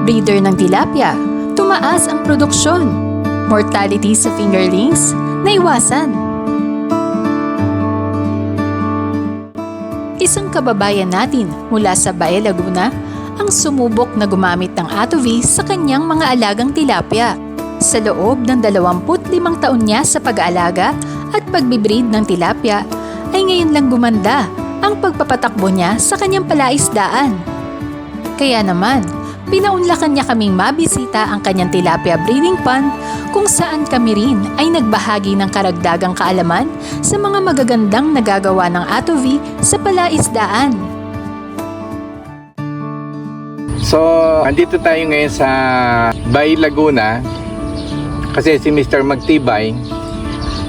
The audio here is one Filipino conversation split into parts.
breeder ng tilapia, tumaas ang produksyon. Mortality sa fingerlings, naiwasan. Isang kababayan natin mula sa Bae, Laguna ang sumubok na gumamit ng Atovi sa kanyang mga alagang tilapia. Sa loob ng 25 taon niya sa pag-aalaga at pagbibreed ng tilapia, ay ngayon lang gumanda ang pagpapatakbo niya sa kanyang palaisdaan. Kaya naman, pinaunlakan niya kaming mabisita ang kanyang tilapia breeding pond kung saan kami rin ay nagbahagi ng karagdagang kaalaman sa mga magagandang nagagawa ng Atovi sa palaisdaan. So, andito tayo ngayon sa Bae, Laguna kasi si Mr. Magtibay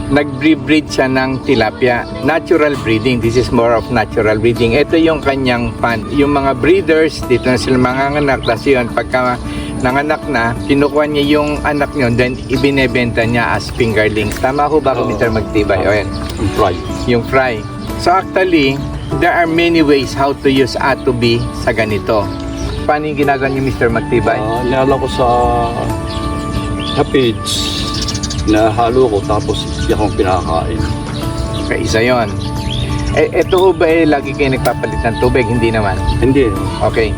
nag-breed siya ng tilapia. Natural breeding. This is more of natural breeding. Ito yung kanyang pond. Yung mga breeders, dito na sila manganganak. Tapos yun, pagka nanganak na, kinukuha niya yung anak nyo, then ibinebenta niya as fingerlings. Tama ho ba ako, Mr. Magtibay? O yan. Yung fry. Yung fry. So actually, there are many ways how to use Atovi sa ganito. Paano yung ginagawa niyo, Mr. Magtibay? Nalala ko sa page na halo ko tapos hindi akong pinakain. Okay, isa yun. Ito ho ba lagi kayo nagpapalit ng tubig? Hindi naman. Hindi. Okay.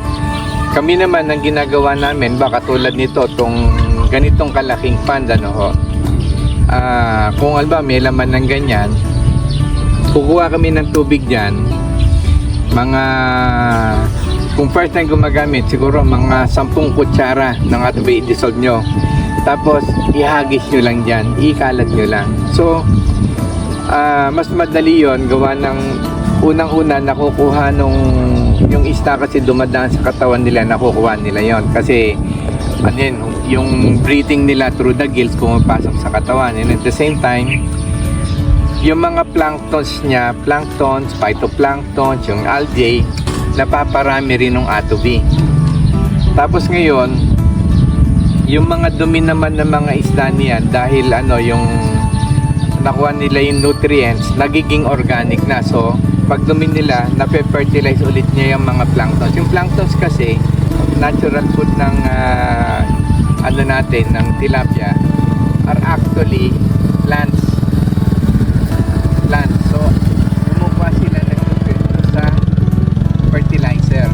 Kami naman, ang ginagawa namin, baka tulad nito, tong ganitong kalaking pond, ano ho. Kung alba may laman ng ganyan, kukuha kami ng tubig dyan, kung first time gumagamit, siguro mga 10 kutsara ng Atovi i-dissolve nyo. Tapos, ihagis nyo lang dyan, ikalat nyo lang. So, mas madali yon gawa ng unang-una nakukuha yung isda kasi dumadaan sa katawan nila, nakukuha nila yon kasi yung breathing nila through the gills pumapasok sa katawan, and at the same time yung mga planktons niya, planktons, phytoplanktons, yung algae, napaparami rin ng Atovi. Tapos ngayon yung mga dumi naman ng mga isda niyan, dahil yung nakuha nila yung nutrients, nagiging organic na. So, pag dumi nila, nape-fertilize ulit niya yung mga planktons. Yung planktons kasi, natural food ng ng tilapia, are actually plants. So, kumukuha sila ng nutrients sa fertilizer.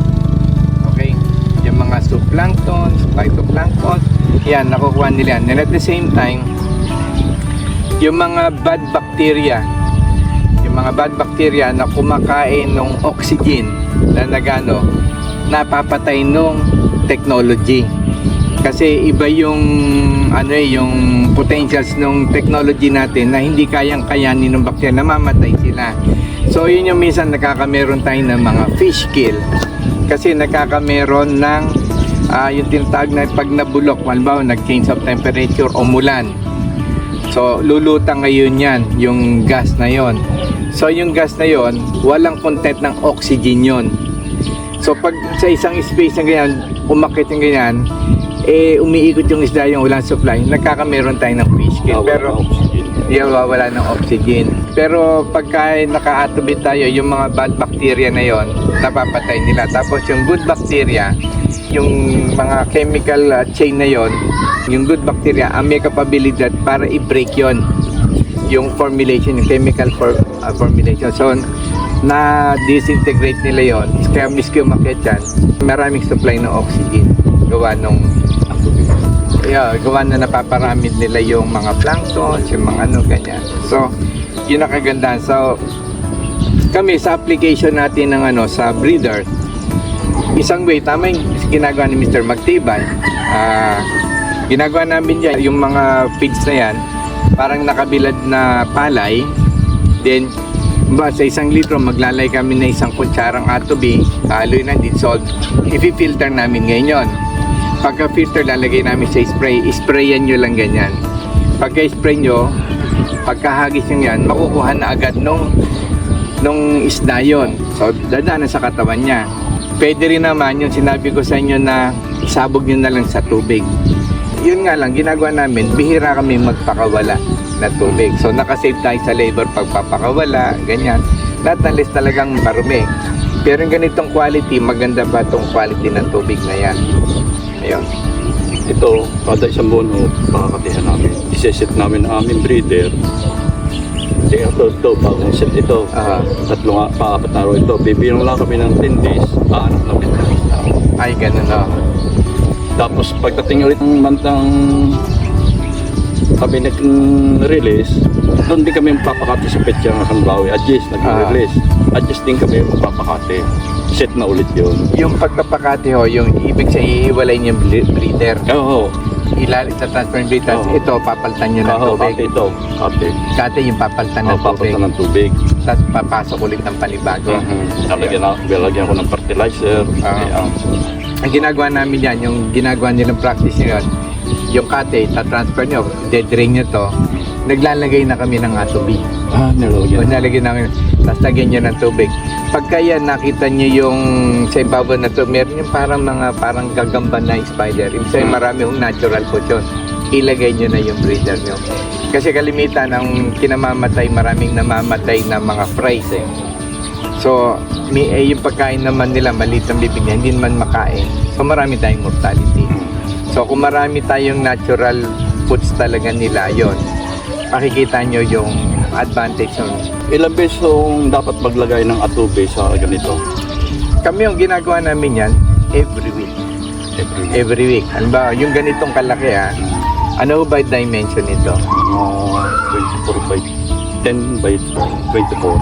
Okay? Yung mga zooplanktons, phytoplanktons, yan, nakukuha nila. And at the same time, yung mga bad bacteria na kumakain ng oxygen na napapatay nung technology. Kasi iba yung yung potentials ng technology natin na hindi kayang kayanin ng bacteria, namamatay sila. So yun yung minsan nakakameron tayo ng mga fish kill. Kasi nakakameron ng yung tinatawag na pag nabulok, halimbawa nag-change of temperature o mulan. So lulutang ngayon yan, yung gas na yon. So yung gas na yon, walang content ng oxygen yon. So pag sa isang space na ganyan, umakit yung ganyan, umiikot yung isda yung walang supply, nagkakameron tayo ng fish kill. Pero wala ng oxygen. Pero pagka naka-Atovi tayo, yung mga bad bacteria na yon, napapatay nila. Tapos yung good bacteria, yung mga chemical chain na yon, yung good bacteria, may kapabilidad para i-break yon, yung formulation, yung chemical formulation. So, na-disintegrate nila yon. Kaya miski umakit yan, maraming supply ng oxygen. Gawa na napaparami nila yung mga planktons, yung mga ganyan. So, yun ang kagandahan. So, kami sa application natin ng sa breeder, isang way, tama yung ginagawa ni Mr. Magtibay. Ginagawa namin yan, yung mga feeds na yan, parang nakabilad na palay. Then, sa 1 litro, maglalay kami na 1 kutsarang Atovi, haloy na dissolve. I-filter namin ngayon. Pagka-filter, lalagay namin sa spray. Sprayan nyo lang ganyan. Pagka-spray nyo, pagkahagis nyo yan, makukuha na agad nung isda yun. So, dadaanan sa katawan niya. Pwede rin naman yung sinabi ko sa inyo na isabog nyo na lang sa tubig. Yun nga lang, ginagawa namin, bihira kami magpakawala na tubig. So, nakasave tayo sa labor pagpapakawala, ganyan. Lahat ng list talagang marumi. Pero yung ganitong quality, maganda ba itong quality ng tubig na yan? Ayun. Ito, kada isang buwan ho, pakakatihan namin. Iseset namin ang aming breeder. Ito, bagong set ito. Tatlong, paapat na araw ito. Bibigyan lang kami ng 10 days, aanap namin ng isda. Ay, ganun na. Tapos pagdating ulit ng mantang kami nag-release, doon din kami magpapakati sa petsa ng Halimbawi. Adjust, nag-release. Adjust din kami magpapakati. Set na ulit yun. Yung pagpapakati ho, yung ibig sa iiwalay niyo yung breeder. Oo. Ilalit sa transfer breeder. Oo. Ito, papalitan niyo ng Oo, tubig. kate ito. Kate. Kate yung papalitan ng tubig. Papalitan ng tubig. Tapos papasok ulit ng panibago. Lalagyan ko ng fertilizer. Ayan. Ang ginagawa namin yan, yung ginagawa nilang practice nyo, yung kate, tatransfer nyo, dedrain nyo to, naglalagay na kami ng atobi. Nilagyan. Nalagay namin, tapos lagyan nyo ng tubig. Pagka yan, nakita nyo yung sa ibabaw na to, meron yung parang gagamba na spider. Ibig sabihin, marami yung natural po yun. Ilagay nyo na yung breeder nyo. Kasi kalimitan, ang kinamamatay, maraming namamatay na mga fries eh. So, yung pagkain naman nila, maliit ang bibig niya, hindi naman makain. So, marami tayong mortality. So, kung marami tayong natural foods talaga nila, yon, makikita nyo yung advantage nun. Ilang beses yung dapat maglagay ng atube sa ganito? Kami yung ginagawa namin yan every week. Every week. Ano ba, yung ganitong kalaki ano ba dimension nito? 24 by 10 by 24.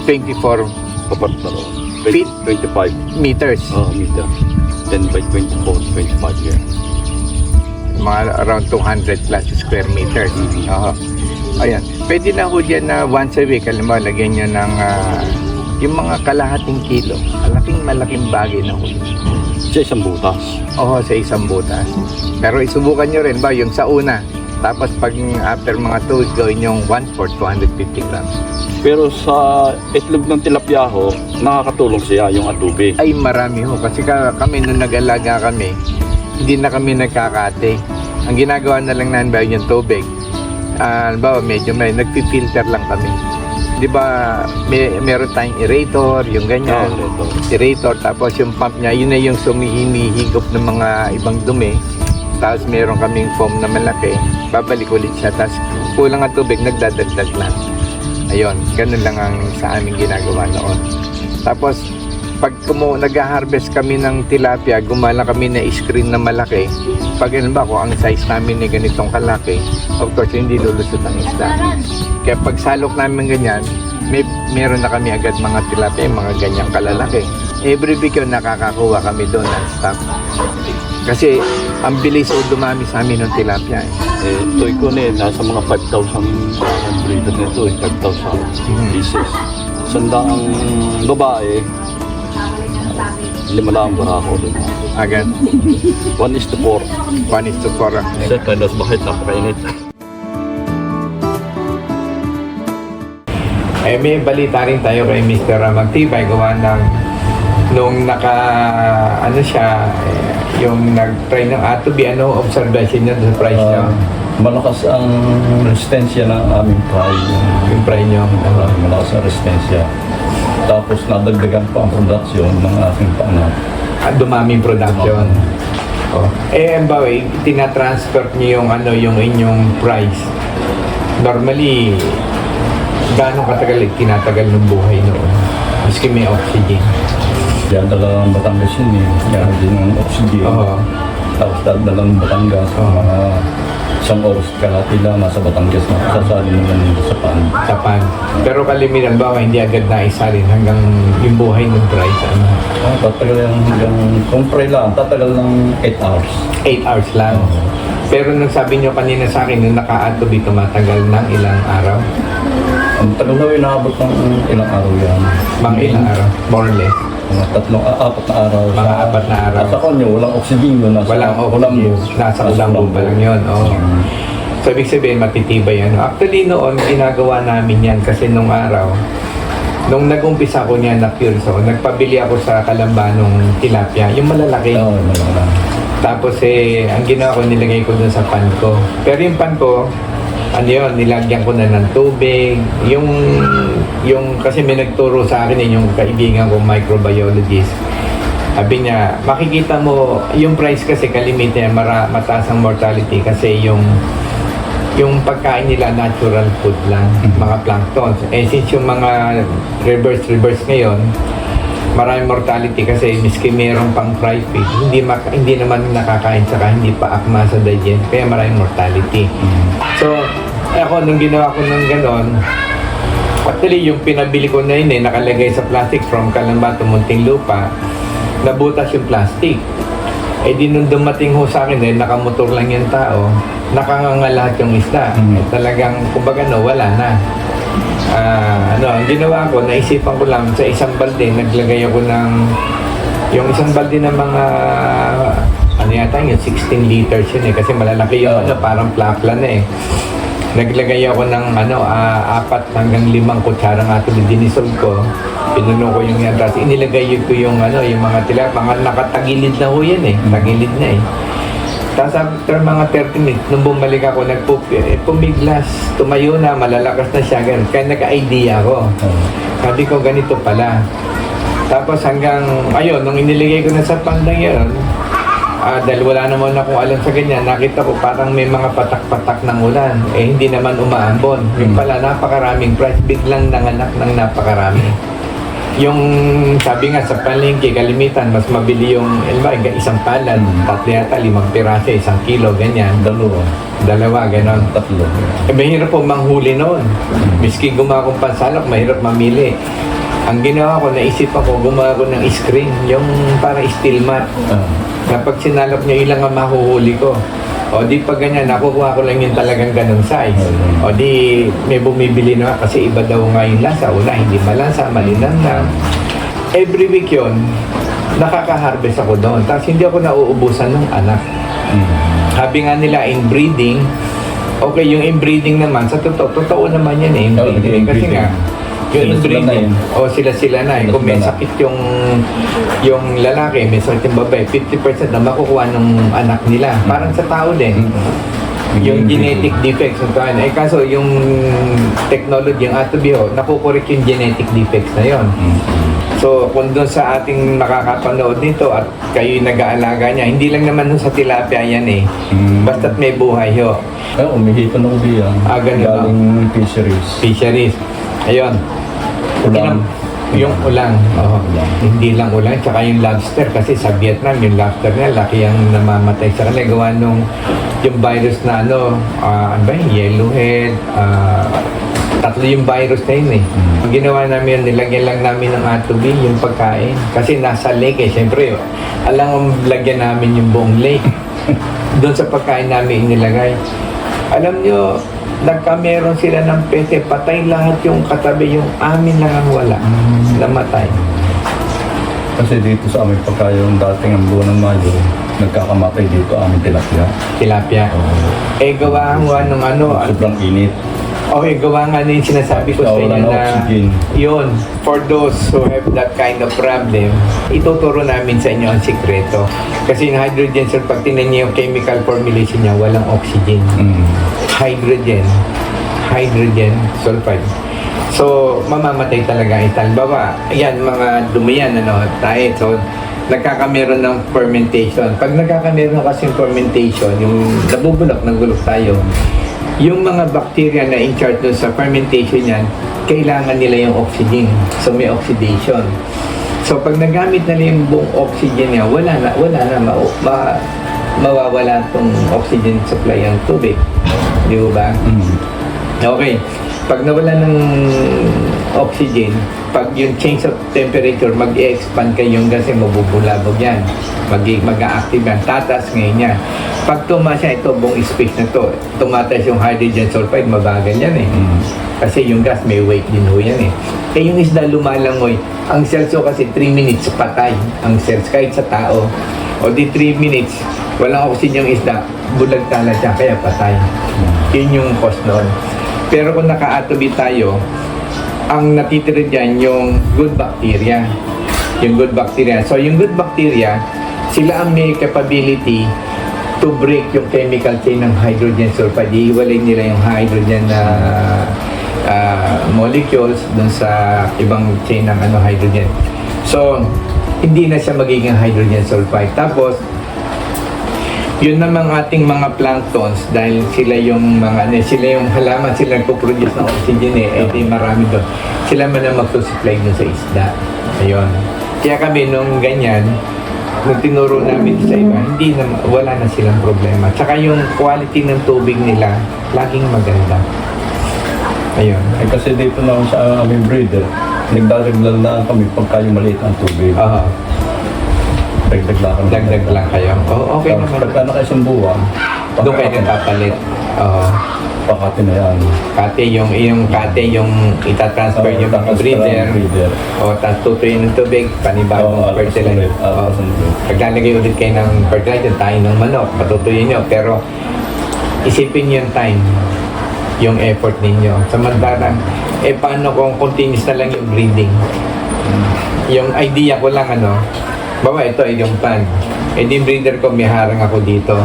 24 Kapat na ro. Feet? 25 meters. meter. 10 by 24, 25 yan. Mga around 200 plus square meters. Oo. Ayan. Pwede na ho dyan na once a week, alam mo, lagyan nyo ng yung mga kalahating kilo. Malaking bagay na ho. Sa isang butas. Oo, sa isang butas. Pero isubukan nyo rin ba yung sa una. Tapos pag after mga 2 weeks, gawin yung 1/4, 250 grams. Pero sa itlog ng tilapia ho, nakakatulong siya yung atube. Ay marami ho. Kasi kami nung nag-alaga kami, hindi na kami nagkakate. Ang ginagawa na lang namin ba yung tubig. Medyo nagpi-filter lang kami. Di ba, meron tayong aerator, yung ganyan. Aerator, tapos yung pump niya, yun na yung sumihimihigop ng mga ibang dumi. Tapos meron kaming foam na malaki, babalik ulit siya. Tapos kulang ang tubig, nagdadagdag lang. Ayun, ganun lang ang sa aming ginagawa noon. Tapos, pag nag-harvest kami ng tilapia, gumala kami na screen na malaki. Pag ano ba, kung ang size namin ni ganitong kalaki, of course, hindi lulusot ang isda. Kaya pag salok namin ganyan, meron na kami agad mga tilapia, mga ganyang kalalaki. Every week yun, nakakakuha kami doon ng stock. Kasi, ang bilis o dumami sa amin ng tilapia. Toy ko nasa mga 5,000 breeder nito, 5,000 pieces. Sandaang babae, 5 lang barako doon. Agad. 1:4. 1:4. Sa talas bakit napakainit. May balita rin tayo kay Mr. Magtibay gawa ng nung yung nag-try ng atobi, observation niya sa price niya? Malakas ang resistensya ng aming fry. Yung price niyo? Malakas ang resistensya. Tapos nadagdagan pa ang production ng aking paano. Dumaming production. Tinatransfer niyo yung inyong price. Normally, gaano katagal tinatagal ng buhay noon? Maski may oxygen. Yan dalang Batangas yun Yan din ang oxygen. Tapos dalang Batangas. Mga isang oras kalahati lang nasa Batangas na sasali mo lang sa pan. Sa pan. Pero kalimitan hindi agad na isalin hanggang yung buhay ng price. Tatagal hanggang, kung fry lang, tatagal ng 8 hours. 8 hours lang. Pero nung sabi nyo kanina sa akin, nung naka-atobi, tumatagal ng ilang araw? Ang tagal na inaabot ng ilang araw yan. Mga ilang araw? More or less? Mga 4 na araw. Mga 4 na araw. Sa kanya, walang oxygen yun. Walang oxygen. Nasa ulambo pa lang yun. So, ibig sabihin, matitibay yan. Actually, noon, ginagawa namin yan kasi nung araw, nung nag-umpisa ko niyan na pure, so, nagpabili ako sa Kalambanong tilapia, yung malalaki. Tapos, ang ginawa ko, nilagay ko dun sa pan ko. Pero yung pan ko, nilagyan ko na ng tubig. Yung kasi may nagturo sa akin yung kaibigan ko, microbiologist. Sabi niya, makikita mo, yung price kasi kalimitan, mataas ang mortality kasi yung pagkain nila natural food lang, mga planktons. Eh since yung mga reverse ngayon, maraming mortality kasi miski meron pang fry feed, hindi naman nakakain saka hindi pa akma sa digest, kaya maraming mortality. So, ako nung ginawa ko ng ganon, actually yung pinabili ko na yun nakalagay sa plastic from Calamba to Muntinlupa, nabutas yung plastic. Eh di nung dumating ho sa akin nakamotor lang yung tao, nakanganga lahat yung isda. Eh, talagang, kumbaga wala na. Ang ginawa ko, naisipan ko lang sa isang balde, naglagay ako ng, yung isang balde ng mga, yata yun, 16 liters yun kasi malalaki yung parang plakla na Naglagay ako ng 4 hanggang 5 kutsarang ato dinisol ko. Pinuno ko yung yan. Tapos inilagay ko yung yung mga mga nakatagilid na ho yan Tagilid na Tapos after mga 30 minutes, nung bumalik ako, pumiglas, tumayo na, malalakas na siya. Ganun. Kaya nagka-idea ako. Sabi ko, ganito pala. Tapos hanggang, nung iniligay ko na sa pandang yun, dahil wala naman akong alam sa ganyan, nakita ko parang may mga patak-patak ng ulan. Hindi naman umaambon. Yung pala, napakaraming price, biglang nanganak ng napakarami. Yung sabi nga sa palengke, kalimitan, mas mabili yung isang palad, 3 yata, 5 piraso, 1 kilo, ganyan. Dalawa, ganon. 3. Mahirap po manghuli noon. Miski gumawa akong pansalok, mahirap mamili. Ang ginawa ko, naisip ako, gumawa ko ng screen, yung para steel mat. Kapag sinalap nyo, ilang ang mahuhuli ko. O di pag ganyan, nakukuha ko lang yung talagang ganun size. O di may bumibili na kasi iba daw nga yung lasa. Una, hindi malasa, malinang lang. Every week yun, nakaka-harvest ako doon. Tapos hindi ako nauubusan ng anak. Sabi nga nila, inbreeding, okay, yung inbreeding naman, sa totoo naman yan inbreeding. Kasi nga, yung inbreeding, sila na kung may sakit yung lalaki, may sakit yung babae, 50% na makukuha ng anak nila. Parang sa tao din. Yung genetic defects kaso yung technology, yung Atobio, nakukorek yung genetic defects na yon. So kung doon sa ating nakakapanood nito at kayo nag-aalaga niya, hindi lang naman sa tilapia yan basta't may buhay ho. Umihipan ng ubi yan. Ganun. Galing fisheries. Ayun. Ulang. Yung ulang. Hindi lang ulang. Tsaka yung lobster. Kasi sa Vietnam, yung lobster na laki ang namamatay sa kanila. Gawa nung yung virus na yellowhead. 3 yung virus na yun Ang ginawa namin, nilagyan lang namin ng atubi, yung pagkain. Kasi nasa lake Siyempre, alam lagyan namin yung buong lake. Doon sa pagkain namin inilagay. Alam nyo, nagkameron sila ng pete, patay lahat yung katabi, yung amin lang ang wala, namatay. Kasi dito sa amin, pagka yung dating ang buwan ng Mayo, nagkakamatay dito amin tilapia. Gawa nga nung Sobrang init. Okay, gawa nga na yung sinasabi ko sa inyo na oxygen. Yun, for those who have that kind of problem, ituturo namin sa inyo ang sikreto. Kasi yung hydrogen sulfide, pag tingnan niyo yung chemical formulation niya, walang oxygen. Hydrogen sulfide. So, mamamatay talaga ito. Halimbawa, ayan, mga dumiyan, tayo. So, nagkakameron ng fermentation. Pag nagkakameron kasi yung fermentation, yung nabubulok tayo, yung mga bacteria na in charge dun sa fermentation yan, kailangan nila yung oxygen. So may oxidation. So pag nagamit nila yung buong oxygen niya, wala na, mawawala itong oxygen supply ang tubig. Di ba? Okay. Pag nawala ng oxygen, pag yung change of temperature, mag-expand kayo yung gas, mabubulabog yan. Mag-a-active yan. Tatas ngayon yan. Pag tumasya ito, buong space na to, tumataas yung hydrogen sulfide, mabagal yan Kasi yung gas, may weight din ho yan yung isda lumalangoy, ang cells kasi 3 minutes patay. Ang cells, kahit sa tao. O di 3 minutes, walang oxygen yung isda, bulag tala siya, kaya patay. Yun yung cost noon. Pero kung naka-atobi tayo, ang natitira dyan yung good bacteria. Yung good bacteria. So, yung good bacteria, sila ang may capability to break yung chemical chain ng hydrogen sulfide. Iiwalay nila yung hydrogen na molecules dun sa ibang chain ng hydrogen. So, hindi na siya magiging hydrogen sulfide. Tapos, yun namang ating mga planktons, dahil sila yung sila yung halaman, sila nagpo-produce ng oxygen di marami doon. Sila man ang magsusupply doon sa isda. Ayun. Kaya kami nung ganyan, nung tinuro namin sa iba, wala na silang problema. Tsaka yung quality ng tubig nila, laging maganda. Ayun. Kasi dito na sa aming breeder, nagdadaglag na kami pagka yung maliit ang tubig. Dagdag lang kayo. Okay naman. Pagka nakaisang buwan, doon kayo nagpapalit. pakati na yan. Kate, yung kate, yung itatransfer yung mga breeder. Tapos tutuyin ng tubig, panibagong fertilizer. Paglalagay ulit kayo ng fertilizer, tayo ng manok, patutuyin nyo. Pero isipin nyo yung time, yung effort ninyo. Samantalang, paano kung continuous na lang yung breeding? Yung idea ko lang, bawa ito ay yung pan. Yung breeder ko, may harang ako dito.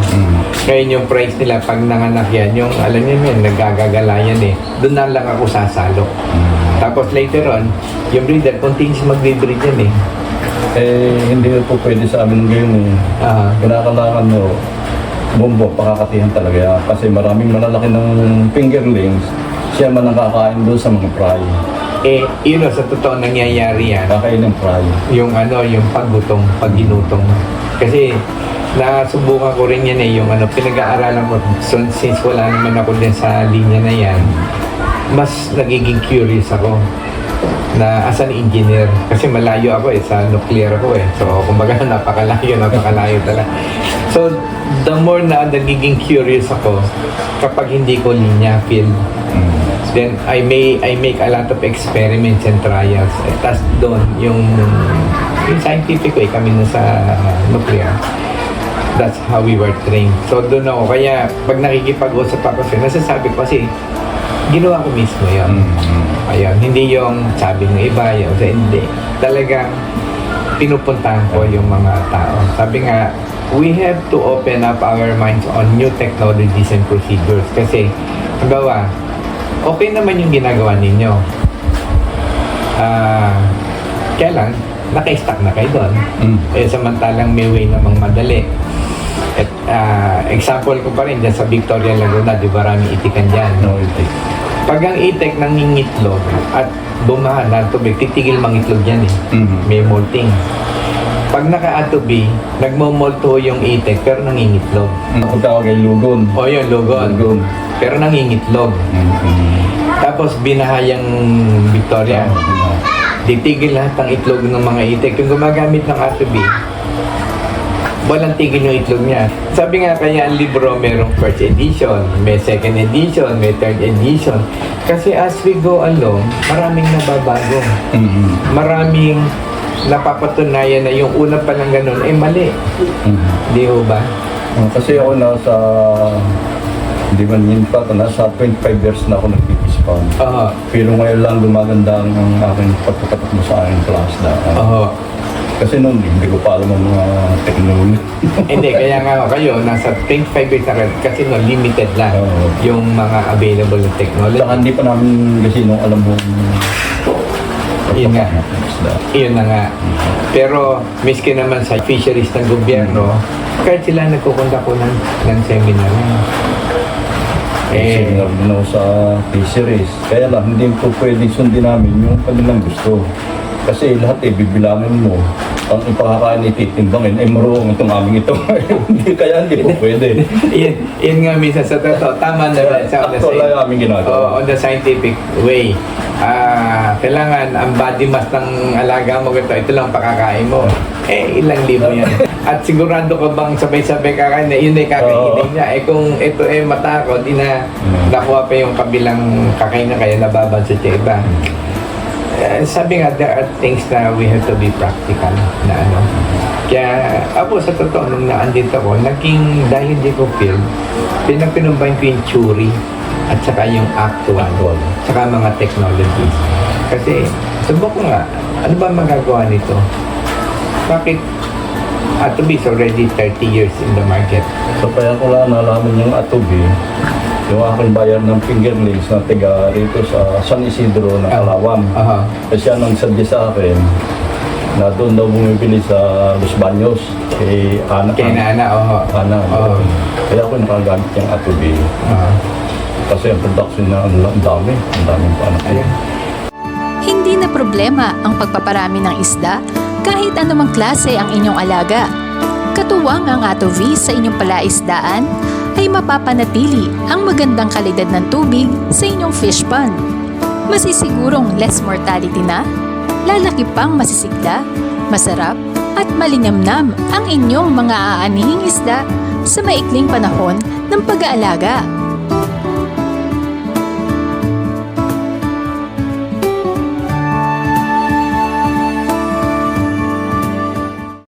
Ngayon yung price nila, pag nanganak yan, yung alam niyo yun, nagagagala yan doon na lang ako sasalo. Tapos later on, yung breeder, continuous mag-breed yan hindi po pwede sa amin ngayon kinakailangan mo, bombo, pakakatihan talaga yan. Kasi maraming malalaki ng fingerlings, siya man nakakain doon sa mga fry. Sa totoo nangyayari yan. Kakain ng fry. Yung paggutong, pagginutong. Kasi nasubukan ko rin yan yung pinag-aaralan ko. So, since wala naman ako din sa linya na yan, mas nagiging curious ako na as an engineer. Kasi malayo ako sa nuclear ako So, kumbaga napakalayo talaga. So, the more na nagiging curious ako kapag hindi ko linya field, then I make a lot of experiments and trials. Tapos doon, yung scientific way kami na sa nuclear. That's how we were trained. So doon ako. Kaya pag nakikipag-usap ako nasasabi ko kasi ginawa ko mismo yun. Ayun, hindi yung sabi ng iba, hindi. Talagang pinupuntahan ko yung mga tao. Sabi nga, we have to open up our minds on new technologies and procedures. Kasi, halimbawa, okay naman yung ginagawa ninyo. Kaya lang, naka-stack na kayo doon. Samantalang may way namang madali. At example ko pa rin dyan sa Victoria Laguna, di ba maraming itikan dyan? No, itik. Pag ang itik nangingitlog at bumahan na tubig, titigil mangitlog yan May molting. Pag naka-atobi, nagmomolto yung itik pero nangingitlog. Ako tawag ay lugon. Yun, lugon. Pero nangingitlog. Tapos binahayang Victoria. Titigil lahat ng itlog ng mga itik. Yung gumagamit ng atobi, walang tigil yung itlog niya. Sabi nga kaya ang libro merong first edition, may second edition, may third edition. Kasi as we go along, maraming nababago. Maraming napapatunayan na yung una pa lang ganun, mali. Di ho ba? Kasi ako nasa, hindi man yun pa, nasa 25 years na ako nag-pispan. Pero ngayon lang gumaganda ang aking pagkakatak mo sa aking class na. Kasi noon, hindi ko pa alam ang mga technology. Hindi, kaya nga kayo, nasa 25 years na kayo, kasi limited lang yung mga available na technology. Saka hindi pa namin kasi nung alam mo. Yun nga. Yun na nga. Pero, miski naman sa fisheries ng gobyerno, kahit sila nagkukunta ko ng seminar. Seminar din ako sa fisheries. Kaya lang, hindi po pwedeng sundin namin yung kanilang gusto. Kasi lahat bibilangin mo. Ang ipakakain ititimbangin, marunong itong aming ito. Kaya hindi po pwede. Yun nga minsan sa totoo. Tama na Wala aming ginagawa. On the scientific way. Kailangan ang body mass ng alaga mo ito lang pakakain mo. Ilang libo yan. At sigurado ka bang sabay-sabay kakain na yun ay kakainin niya. Kung ito matakot, nakuha pa yung kabilang kakain na kaya nababansa siya iba. Sabi nga, there are things na we have to be practical na Kaya ako sa totoo, nung naandito ko, dahil hindi ko feel, pinagpinumbay ko yung theory at saka yung actual, saka mga technologies. Kasi, subok ko nga, ano ba magagawa nito? Bakit Atobi is already 30 years in the market? So kaya ko lang nalaman yung Atobi, yung aking bayar ng fingerlings na tiga rito sa San Isidro na Kalawang. Kasi siya nang sadya sa akin, na doon daw bumibili sa Los Baños kay Ana. Kaya na, oo. Ana. Oo. Kaya ako nakagamit yung atubi. Kasi ang production na ang daming panak. Hindi na problema ang pagpaparami ng isda kahit anumang klase ang inyong alaga. Katuwang ang atovi sa inyong palaisdaan ay mapapanatili ang magandang kalidad ng tubig sa inyong fish pond. Masisigurong less mortality na, lalaki pang masisigla, masarap at malinamnam ang inyong mga aanihing isda sa maikling panahon ng pag-aalaga.